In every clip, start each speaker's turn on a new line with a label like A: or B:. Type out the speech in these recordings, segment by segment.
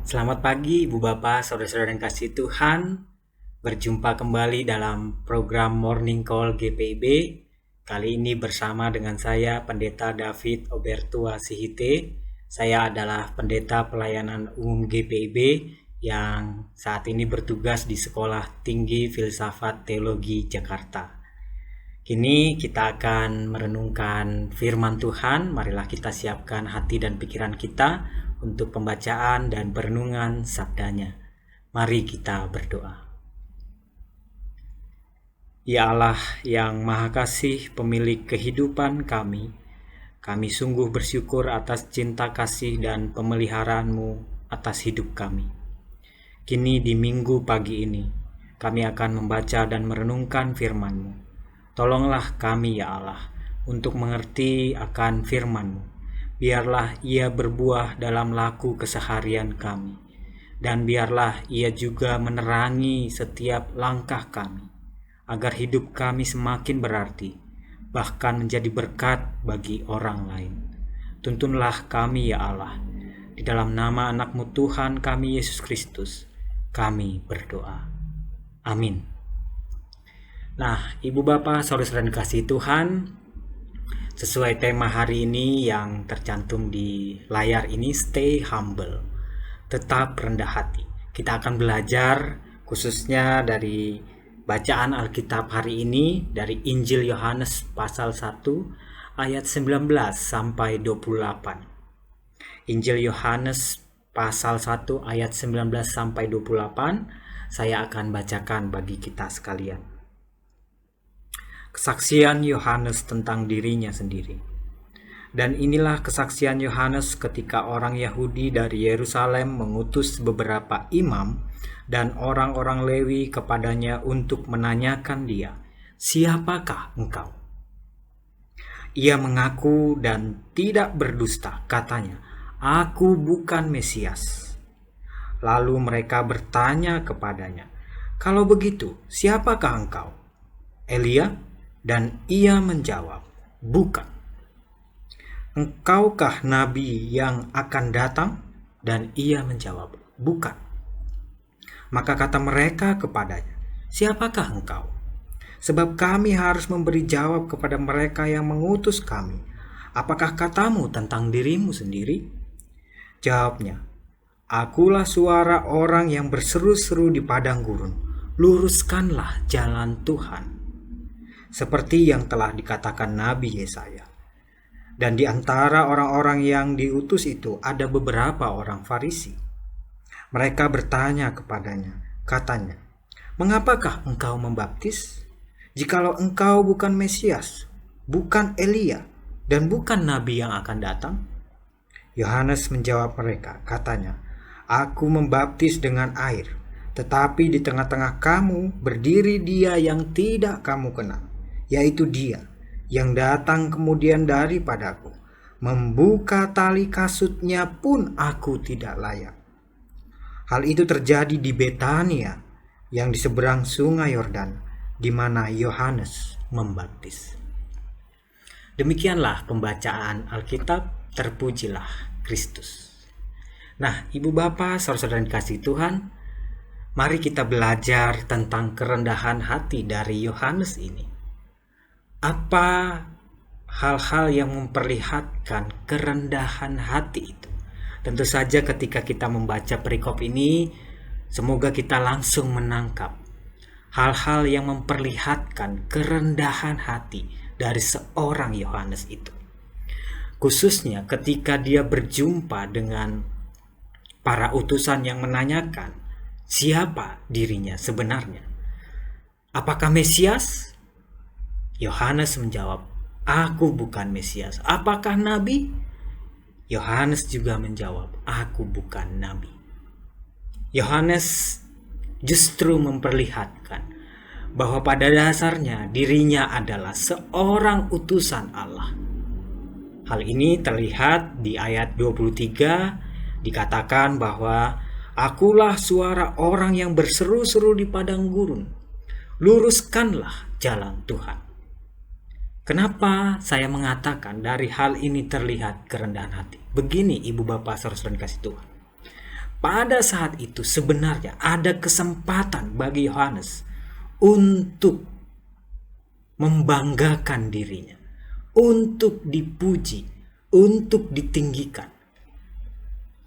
A: Selamat pagi Ibu Bapak, Saudara-saudara yang kasih Tuhan. Berjumpa kembali dalam program Morning Call GPIB. Kali ini bersama dengan saya Pendeta David Obertua Sihite. Saya adalah Pendeta Pelayanan Umum GPIB yang saat ini bertugas di Sekolah Tinggi Filsafat Teologi Jakarta. Kini kita akan merenungkan firman Tuhan. Marilah kita siapkan hati dan pikiran kita untuk pembacaan dan perenungan sabdanya. Mari kita berdoa. Ya Allah yang Maha Kasih, pemilik kehidupan kami sungguh bersyukur atas cinta kasih dan pemeliharaanmu atas hidup kami. Kini di minggu pagi ini, kami akan membaca dan merenungkan firman-Mu. Tolonglah kami ya Allah, untuk mengerti akan firman-Mu. Biarlah ia berbuah dalam laku keseharian kami, dan biarlah ia juga menerangi setiap langkah kami, agar hidup kami semakin berarti, bahkan menjadi berkat bagi orang lain. Tuntunlah kami ya Allah, di dalam nama anak-Mu Tuhan kami Yesus Kristus, kami berdoa. Amin. Nah, Ibu Bapak, Saudara-saudara yang kasih Tuhan, sesuai tema hari ini yang tercantum di layar ini, stay humble, tetap rendah hati. Kita akan belajar khususnya dari bacaan Alkitab hari ini dari Injil Yohanes pasal 1 ayat 19 sampai 28. Injil Yohanes pasal 1 ayat 19 sampai 28 saya akan bacakan bagi kita sekalian. Kesaksian Yohanes tentang dirinya sendiri. Dan inilah kesaksian Yohanes ketika orang Yahudi dari Yerusalem mengutus beberapa imam dan orang-orang Lewi kepadanya untuk menanyakan dia, "Siapakah engkau?" Ia mengaku dan tidak berdusta, katanya, "Aku bukan Mesias." Lalu mereka bertanya kepadanya, "Kalau begitu, siapakah engkau? Elia?" Dan ia menjawab, "Bukan." "Engkaukah nabi yang akan datang?" Dan ia menjawab, "Bukan." Maka kata mereka kepadanya, "Siapakah engkau? Sebab kami harus memberi jawab kepada mereka yang mengutus kami. Apakah katamu tentang dirimu sendiri?" Jawabnya, "Akulah suara orang yang berseru-seru di padang gurun, luruskanlah jalan Tuhan." Seperti yang telah dikatakan Nabi Yesaya. Dan di antara orang-orang yang diutus itu ada beberapa orang Farisi. Mereka bertanya kepadanya, katanya, "Mengapakah engkau membaptis? Jikalau engkau bukan Mesias, bukan Elia, dan bukan Nabi yang akan datang?" Yohanes menjawab mereka, katanya, "Aku membaptis dengan air, tetapi di tengah-tengah kamu berdiri dia yang tidak kamu kenal, yaitu dia yang datang kemudian daripadaku. Membuka tali kasutnya pun aku tidak layak." Hal itu terjadi di Betania, yang di seberang sungai Yordan, di mana Yohanes membaptis. Demikianlah pembacaan Alkitab. Terpujilah Kristus. Nah, Ibu Bapak, saudara-saudara yang dikasihi Tuhan, mari kita belajar tentang kerendahan hati dari Yohanes ini. Apa hal-hal yang memperlihatkan kerendahan hati itu? Tentu saja ketika kita membaca perikop ini, semoga kita langsung menangkap hal-hal yang memperlihatkan kerendahan hati dari seorang Yohanes itu. Khususnya ketika dia berjumpa dengan para utusan yang menanyakan siapa dirinya sebenarnya. Apakah Mesias? Yohanes menjawab, "Aku bukan Mesias." Apakah Nabi? Yohanes juga menjawab, "Aku bukan Nabi." Yohanes justru memperlihatkan bahwa pada dasarnya dirinya adalah seorang utusan Allah. Hal ini terlihat di ayat 23, dikatakan bahwa "Akulah suara orang yang berseru-seru di padang gurun, luruskanlah jalan Tuhan." Kenapa saya mengatakan dari hal ini terlihat kerendahan hati? Begini Ibu Bapak saudara-saudara kasih Tuhan. pada saat itu sebenarnya ada kesempatan bagi Yohanes untuk membanggakan dirinya, untuk dipuji, untuk ditinggikan.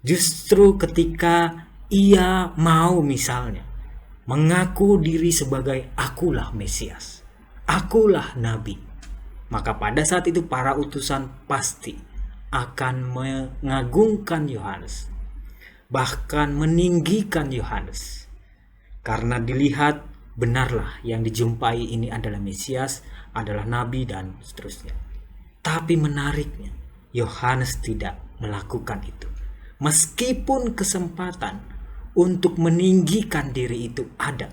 A: Justru ketika ia mau misalnya mengaku diri sebagai akulah Mesias, akulah Nabi, maka pada saat itu para utusan pasti akan mengagungkan Yohanes, bahkan meninggikan Yohanes, karena dilihat benarlah yang dijumpai ini adalah Mesias, adalah Nabi, dan seterusnya. Tapi menariknya, Yohanes tidak melakukan itu. Meskipun kesempatan untuk meninggikan diri itu ada,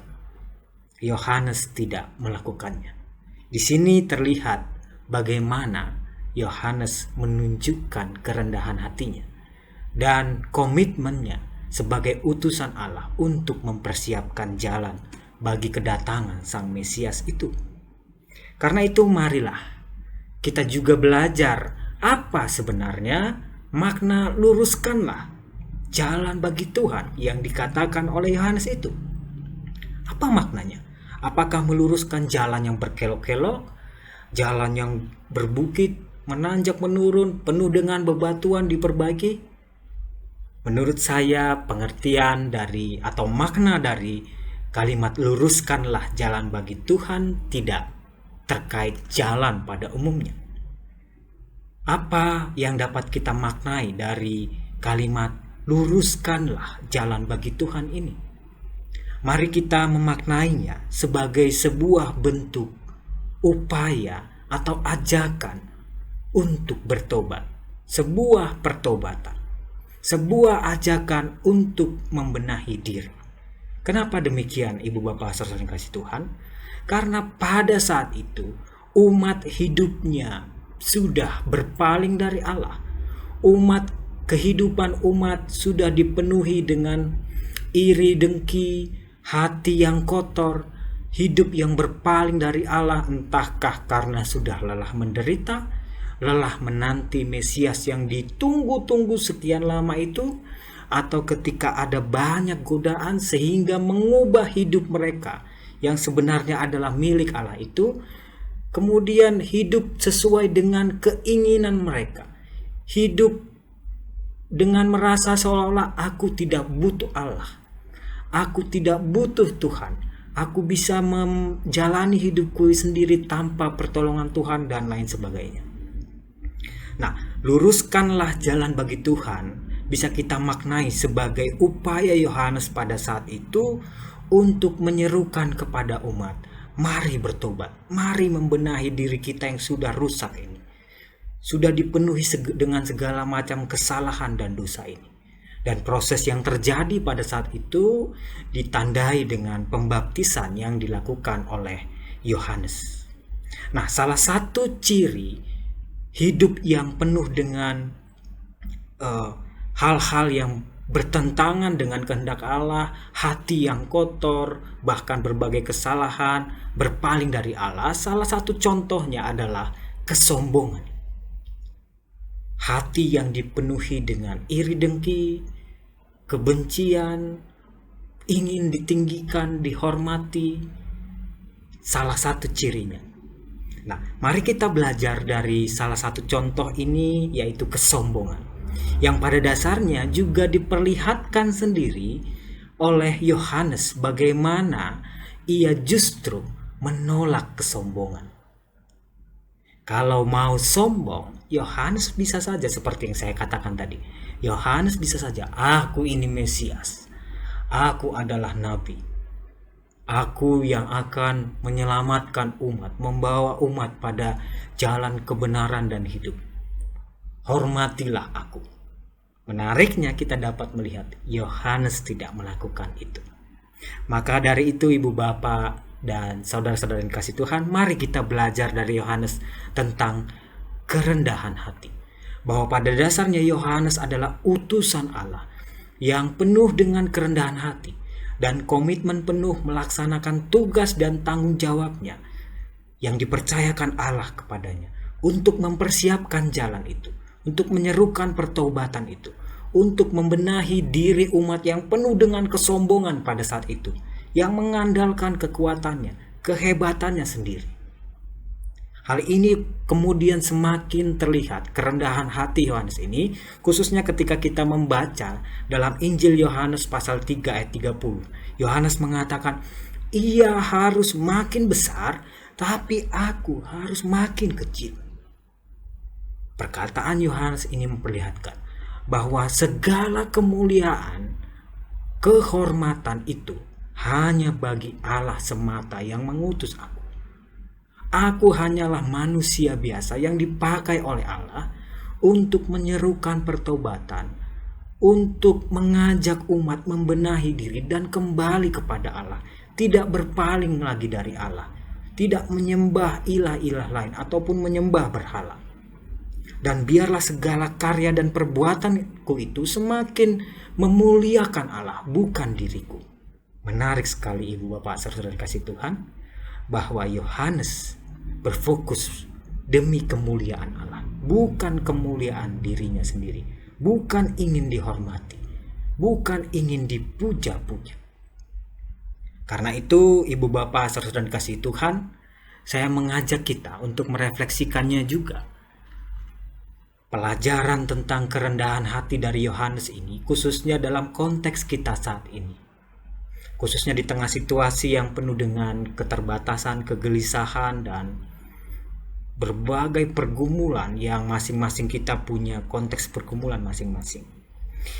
A: Yohanes tidak melakukannya. Di sini terlihat bagaimana Yohanes menunjukkan kerendahan hatinya dan komitmennya sebagai utusan Allah untuk mempersiapkan jalan bagi kedatangan Sang Mesias itu. Karena itu marilah kita juga belajar apa sebenarnya makna luruskanlah jalan bagi Tuhan yang dikatakan oleh Yohanes itu. Apa maknanya? Apakah meluruskan jalan yang berkelok-kelok, jalan yang berbukit, menanjak menurun, penuh dengan bebatuan diperbaiki? Menurut saya pengertian dari atau makna dari kalimat luruskanlah jalan bagi Tuhan tidak terkait jalan pada umumnya. Apa yang dapat kita maknai dari kalimat luruskanlah jalan bagi Tuhan ini? Mari kita memaknainya sebagai sebuah bentuk upaya atau ajakan untuk bertobat, sebuah pertobatan, sebuah ajakan untuk membenahi diri. Kenapa demikian, Ibu Bapak saudara yang kasih Tuhan? Karena pada saat itu umat hidupnya sudah berpaling dari Allah. Kehidupan umat sudah dipenuhi dengan iri dengki, hati yang kotor, hidup yang berpaling dari Allah, entahkah karena sudah lelah menderita, lelah menanti Mesias yang ditunggu-tunggu sekian lama itu, atau ketika ada banyak godaan sehingga mengubah hidup mereka yang sebenarnya adalah milik Allah itu, kemudian hidup sesuai dengan keinginan mereka, hidup dengan merasa seolah-olah aku tidak butuh Allah, aku tidak butuh Tuhan, aku bisa menjalani hidupku sendiri tanpa pertolongan Tuhan dan lain sebagainya. Nah, luruskanlah jalan bagi Tuhan bisa kita maknai sebagai upaya Yohanes pada saat itu untuk menyerukan kepada umat, mari bertobat, mari membenahi diri kita yang sudah rusak ini, sudah dipenuhi dengan segala macam kesalahan dan dosa ini. Dan proses yang terjadi pada saat itu ditandai dengan pembaptisan yang dilakukan oleh Yohanes. Nah, salah satu ciri hidup yang penuh dengan hal-hal yang bertentangan dengan kehendak Allah, hati yang kotor, bahkan berbagai kesalahan, berpaling dari Allah, salah satu contohnya adalah kesombongan. Hati yang dipenuhi dengan iri dengki, kebencian, ingin ditinggikan, dihormati, salah satu cirinya. Nah, mari kita belajar dari salah satu contoh ini, yaitu kesombongan, yang pada dasarnya juga diperlihatkan sendiri oleh Yohanes bagaimana ia justru menolak kesombongan. Kalau mau sombong, Yohanes bisa saja seperti yang saya katakan tadi. Yohanes bisa saja, aku ini Mesias, aku adalah Nabi, aku yang akan menyelamatkan umat, membawa umat pada jalan kebenaran dan hidup. Hormatilah aku. Menariknya kita dapat melihat Yohanes tidak melakukan itu. Maka dari itu Ibu Bapak dan saudara-saudara yang kasih Tuhan, mari kita belajar dari Yohanes tentang kerendahan hati. Bahwa pada dasarnya Yohanes adalah utusan Allah yang penuh dengan kerendahan hati dan komitmen penuh melaksanakan tugas dan tanggung jawabnya yang dipercayakan Allah kepadanya untuk mempersiapkan jalan itu, untuk menyerukan pertobatan itu, untuk membenahi diri umat yang penuh dengan kesombongan pada saat itu, yang mengandalkan kekuatannya, kehebatannya sendiri. Hal ini kemudian semakin terlihat kerendahan hati Yohanes ini, khususnya ketika kita membaca dalam Injil Yohanes pasal 3 ayat 30. Yohanes mengatakan, "Ia harus makin besar, tapi aku harus makin kecil." Perkataan Yohanes ini memperlihatkan bahwa segala kemuliaan, kehormatan itu hanya bagi Allah semata yang mengutus aku. Aku hanyalah manusia biasa yang dipakai oleh Allah untuk menyerukan pertobatan, untuk mengajak umat membenahi diri dan kembali kepada Allah, tidak berpaling lagi dari Allah, tidak menyembah ilah-ilah lain ataupun menyembah berhala. Dan biarlah segala karya dan perbuatanku itu semakin memuliakan Allah, bukan diriku. Menarik sekali Ibu Bapak saudara kasih Tuhan, bahwa Yohanes berfokus demi kemuliaan Allah, bukan kemuliaan dirinya sendiri, bukan ingin dihormati, bukan ingin dipuja-puja. Karena itu Ibu Bapak saudara kasih Tuhan, saya mengajak kita untuk merefleksikannya juga. Pelajaran tentang kerendahan hati dari Yohanes ini, khususnya dalam konteks kita saat ini, khususnya di tengah situasi yang penuh dengan keterbatasan, kegelisahan, dan berbagai pergumulan yang masing-masing kita punya konteks pergumulan masing-masing.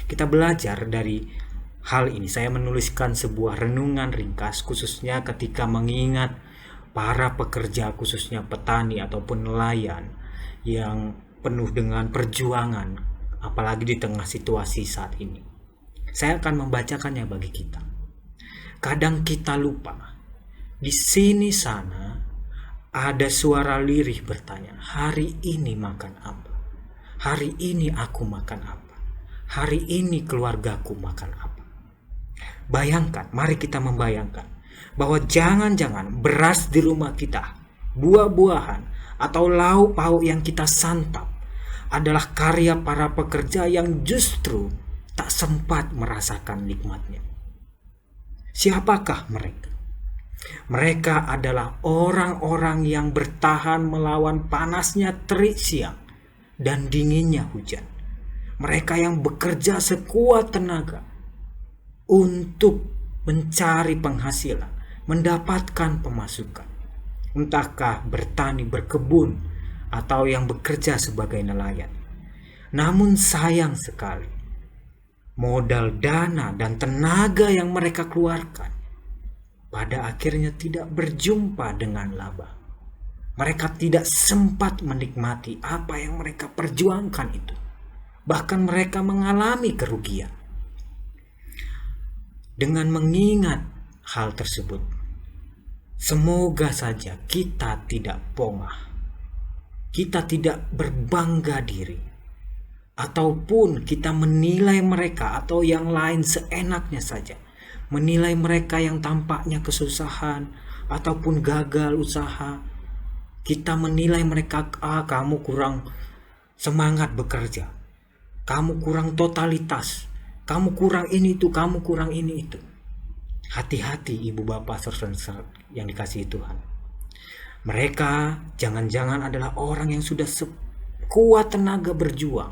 A: Kita belajar dari hal ini. Saya menuliskan sebuah renungan ringkas, khususnya ketika mengingat para pekerja, khususnya petani ataupun nelayan yang penuh dengan perjuangan, apalagi di tengah situasi saat ini. Saya akan membacakannya bagi kita. Kadang kita lupa, di sini sana ada suara lirih bertanya, "Hari ini makan apa? Hari ini aku makan apa? Hari ini keluargaku makan apa?" Bayangkan, mari kita membayangkan bahwa jangan-jangan beras di rumah kita, buah-buahan, atau lauk pauk yang kita santap adalah karya para pekerja yang justru tak sempat merasakan nikmatnya. Siapakah mereka? Mereka adalah orang-orang yang bertahan melawan panasnya terik siang dan dinginnya hujan. Mereka yang bekerja sekuat tenaga untuk mencari penghasilan, mendapatkan pemasukan. Entahkah bertani, berkebun, atau yang bekerja sebagai nelayan. Namun sayang sekali, modal dana dan tenaga yang mereka keluarkan pada akhirnya tidak berjumpa dengan laba. Mereka tidak sempat menikmati apa yang mereka perjuangkan itu. Bahkan mereka mengalami kerugian. Dengan mengingat hal tersebut, semoga saja kita tidak pongah, kita tidak berbangga diri, ataupun kita menilai mereka atau yang lain seenaknya saja. Menilai mereka yang tampaknya kesusahan ataupun gagal usaha. Kita menilai mereka, kamu kurang semangat bekerja, kamu kurang totalitas, kamu kurang ini itu, kamu kurang ini itu. Hati-hati Ibu Bapak saudara yang dikasihi Tuhan. Mereka jangan-jangan adalah orang yang sudah sekuat tenaga berjuang,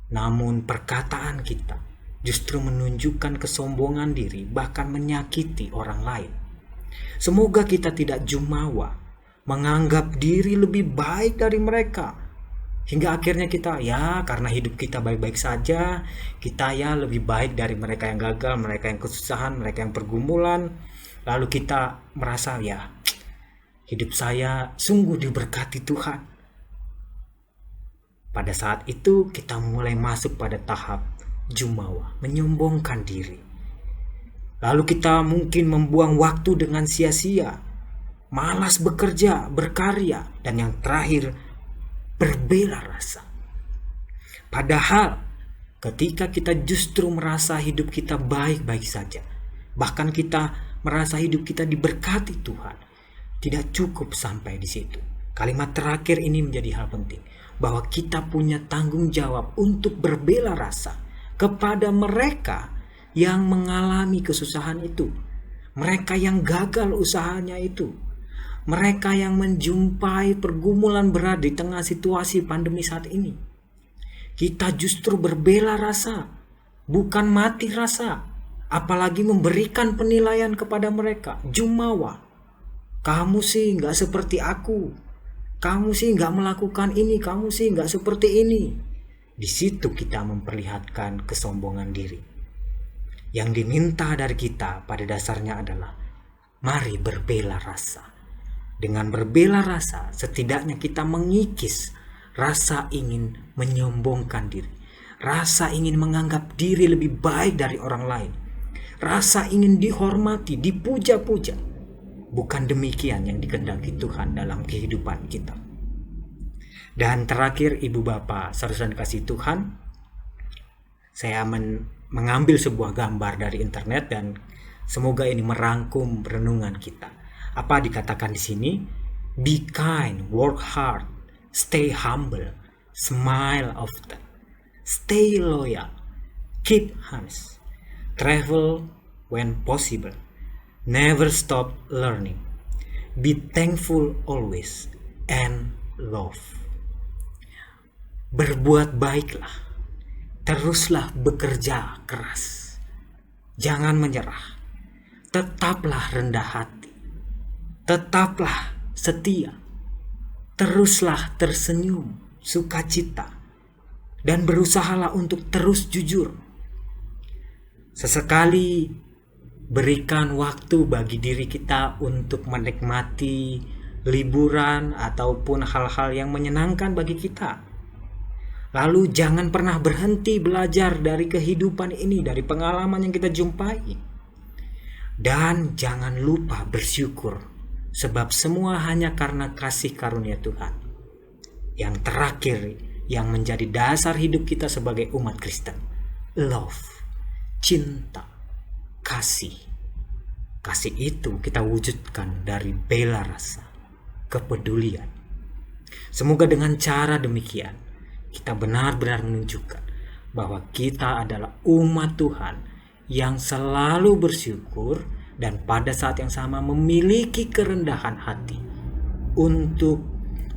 A: namun perkataan kita justru menunjukkan kesombongan diri, bahkan menyakiti orang lain. Semoga kita tidak jumawa, menganggap diri lebih baik dari mereka, hingga akhirnya kita, ya karena hidup kita baik-baik saja, kita ya lebih baik dari mereka yang gagal, mereka yang kesusahan, mereka yang pergumulan. Lalu kita merasa, ya hidup saya sungguh diberkati Tuhan. Pada saat itu kita mulai masuk pada tahap jumawa, menyombongkan diri. Lalu kita mungkin membuang waktu dengan sia-sia, malas bekerja, berkarya, dan yang terakhir berbela rasa. Padahal ketika kita justru merasa hidup kita baik-baik saja, bahkan kita merasa hidup kita diberkati Tuhan, tidak cukup sampai di situ. Kalimat terakhir ini menjadi hal penting, bahwa kita punya tanggung jawab untuk berbela rasa kepada mereka yang mengalami kesusahan itu, mereka yang gagal usahanya itu, mereka yang menjumpai pergumulan berat di tengah situasi pandemi saat ini. Kita justru berbela rasa, bukan mati rasa, apalagi memberikan penilaian kepada mereka. Jumawa, kamu sih gak seperti aku, kamu sih gak melakukan ini, kamu sih gak seperti ini. Di situ kita memperlihatkan kesombongan diri. Yang diminta dari kita pada dasarnya adalah, mari berbela rasa. Dengan berbela rasa, setidaknya kita mengikis rasa ingin menyombongkan diri, rasa ingin menganggap diri lebih baik dari orang lain, rasa ingin dihormati, dipuja-puja. Bukan demikian yang dikehendaki Tuhan dalam kehidupan kita. Dan terakhir, Ibu Bapak, saudara kasih Tuhan, saya mengambil sebuah gambar dari internet dan semoga ini merangkum renungan kita. Apa dikatakan di sini? Be kind, work hard, stay humble, smile often, stay loyal, keep honest, travel when possible, never stop learning, be thankful always, and love. Berbuat baiklah, teruslah bekerja keras, jangan menyerah, tetaplah rendah hati, tetaplah setia, teruslah tersenyum, sukacita, dan berusahalah untuk terus jujur. Sesekali berikan waktu bagi diri kita untuk menikmati liburan ataupun hal-hal yang menyenangkan bagi kita. Lalu jangan pernah berhenti belajar dari kehidupan ini, dari pengalaman yang kita jumpai. Dan jangan lupa bersyukur, sebab semua hanya karena kasih karunia Tuhan. Yang terakhir, yang menjadi dasar hidup kita sebagai umat Kristen, love, cinta, kasih. Kasih itu kita wujudkan dari bela rasa, kepedulian. Semoga dengan cara demikian kita benar-benar menunjukkan bahwa kita adalah umat Tuhan yang selalu bersyukur dan pada saat yang sama memiliki kerendahan hati untuk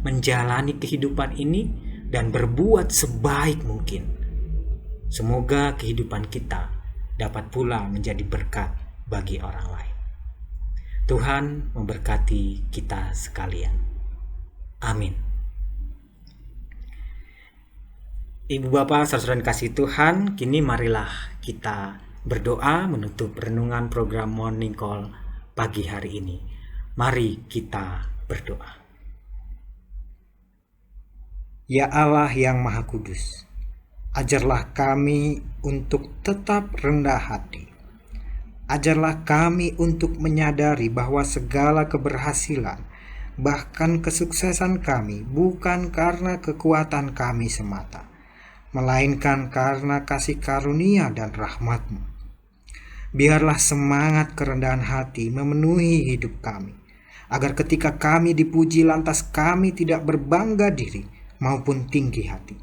A: menjalani kehidupan ini dan berbuat sebaik mungkin. Semoga kehidupan kita dapat pula menjadi berkat bagi orang lain. Tuhan memberkati kita sekalian. Amin. Ibu Bapak, saudara kasih Tuhan, kini marilah kita berdoa menutup renungan program Morning Call pagi hari ini. Mari kita berdoa. Ya Allah yang Maha Kudus, ajarlah kami untuk tetap rendah hati. Ajarlah kami untuk menyadari bahwa segala keberhasilan, bahkan kesuksesan kami bukan karena kekuatan kami semata, melainkan karena kasih karunia dan rahmat-Mu. Biarlah semangat kerendahan hati memenuhi hidup kami, agar ketika kami dipuji lantas kami tidak berbangga diri maupun tinggi hati.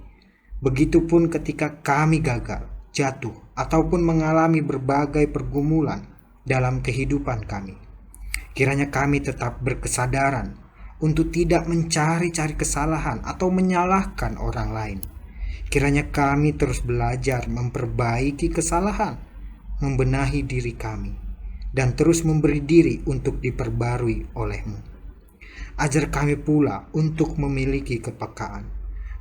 A: Begitupun ketika kami gagal, jatuh, ataupun mengalami berbagai pergumulan dalam kehidupan kami. Kiranya kami tetap berkesadaran untuk tidak mencari-cari kesalahan atau menyalahkan orang lain. Kiranya kami terus belajar memperbaiki kesalahan, membenahi diri kami, dan terus memberi diri untuk diperbarui oleh-Mu. Ajar kami pula untuk memiliki kepekaan,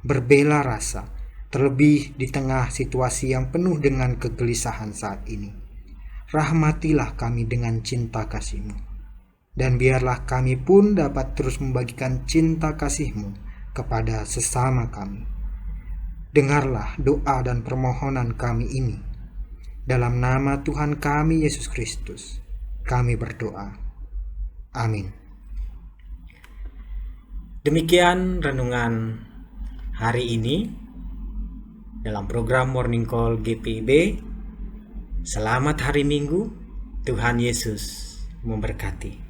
A: berbela rasa, terlebih di tengah situasi yang penuh dengan kegelisahan saat ini. Rahmatilah kami dengan cinta kasih-Mu, dan biarlah kami pun dapat terus membagikan cinta kasih-Mu kepada sesama kami. Dengarlah doa dan permohonan kami ini. Dalam nama Tuhan kami Yesus Kristus, kami berdoa. Amin. Demikian renungan hari ini dalam program Morning Call GPIB. Selamat hari Minggu. Tuhan Yesus memberkati.